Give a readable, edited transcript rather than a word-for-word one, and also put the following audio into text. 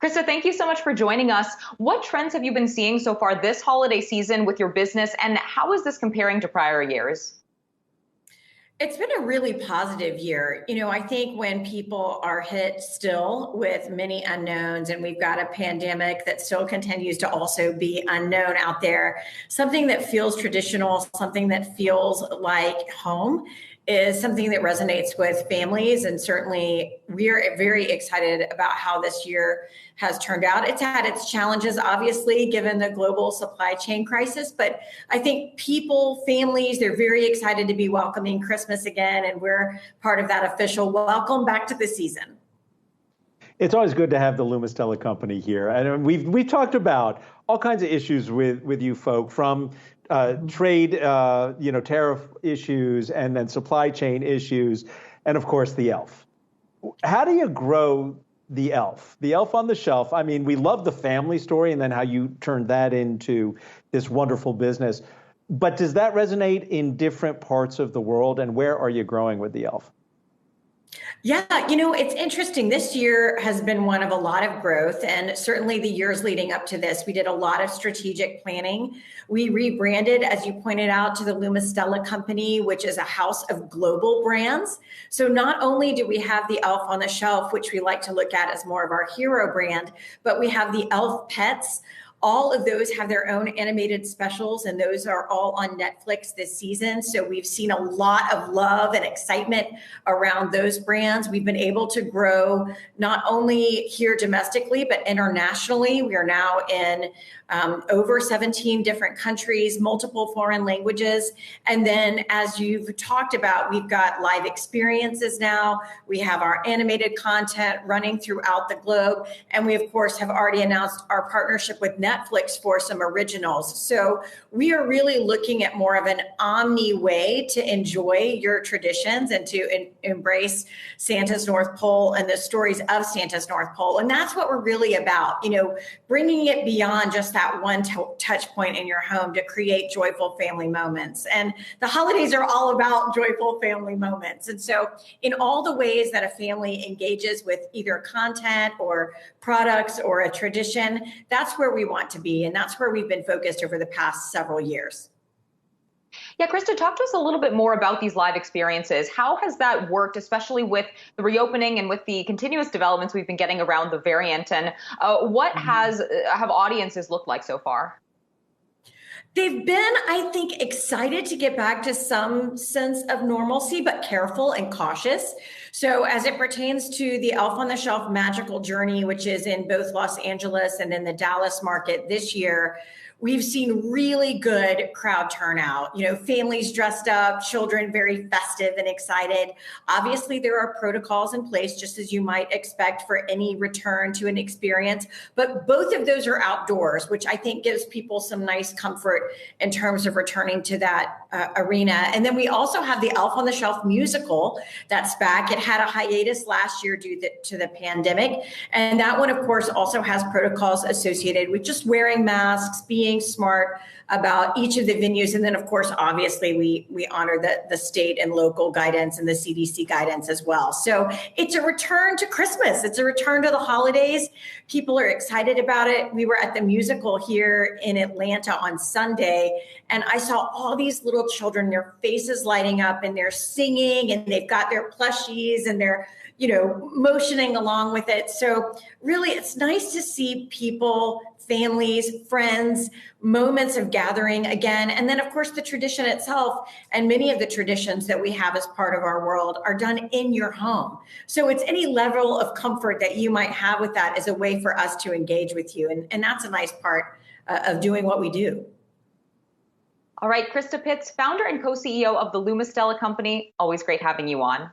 Christa, thank you so much for joining us. What trends have you been seeing so far this holiday season with your business, and how is this comparing to prior years? It's been a really positive year. I think when people are hit still with many unknowns, and we've got a pandemic that still continues to also be unknown out there, something that feels traditional, something that feels like home is something that resonates with families. And certainly we're very excited about how this year has turned out. It's had its challenges, obviously, given the global supply chain crisis. But I think people, families, they're very excited to be welcoming Christmas again. And we're part of that official welcome back to the season. It's always good to have the Lumistella company here. And we've talked about all kinds of issues with you folk, from trade, tariff issues, and then supply chain issues, and of course the elf. How do you grow the elf on the shelf? I mean, we love the family story and then how you turned that into this wonderful business. But does that resonate in different parts of the world? And where are you growing with the elf? Yeah, it's interesting. This year has been one of a lot of growth, and certainly the years leading up to this, we did a lot of strategic planning. We rebranded, as you pointed out, to the Lumistella company, which is a house of global brands. So not only do we have the elf on the shelf, which we like to look at as more of our hero brand, but we have the elf pets. All of those have their own animated specials, and those are all on Netflix this season. So we've seen a lot of love and excitement around those brands. We've been able to grow not only here domestically, but internationally. We are now in over 17 different countries, multiple foreign languages. And then, as you've talked about, we've got live experiences now. We have our animated content running throughout the globe. And we, of course, have already announced our partnership with Netflix for some originals. So we are really looking at more of an omni way to enjoy your traditions and to embrace Santa's North Pole and the stories of Santa's North Pole. And that's what we're really about, bringing it beyond just that one touch point in your home to create joyful family moments. And the holidays are all about joyful family moments. And so in all the ways that a family engages with either content or products or a tradition, that's where we want to be. And that's where we've been focused over the past several years. Yeah, Christa, talk to us a little bit more about these live experiences. How has that worked, especially with the reopening and with the continuous developments we've been getting around the variant? And what have audiences looked like so far? They've been, I think, excited to get back to some sense of normalcy, but careful and cautious. So as it pertains to the Elf on the Shelf Magical Journey, which is in both Los Angeles and in the Dallas market this year, we've seen really good crowd turnout, families dressed up, children very festive and excited. Obviously, there are protocols in place, just as you might expect for any return to an experience. But both of those are outdoors, which I think gives people some nice comfort in terms of returning to that arena. And then we also have the Elf on the Shelf musical that's back. It had a hiatus last year due to the pandemic. And that one, of course, also has protocols associated with just wearing masks, being smart about each of the venues. And then, of course, obviously, we honor the state and local guidance and the CDC guidance as well. So it's a return to Christmas. It's a return to the holidays. People are excited about it. We were at the musical here in Atlanta on Sunday, and I saw all these little children, their faces lighting up, and they're singing, and they've got their plushies, and they're motioning along with it. So really, it's nice to see people, families, friends, moments of gathering again. And then, of course, the tradition itself and many of the traditions that we have as part of our world are done in your home. So it's any level of comfort that you might have with that as a way for us to engage with you. And that's a nice part of doing what we do. All right, Christa Pitts, founder and co-CEO of the Lumistella company. Always great having you on.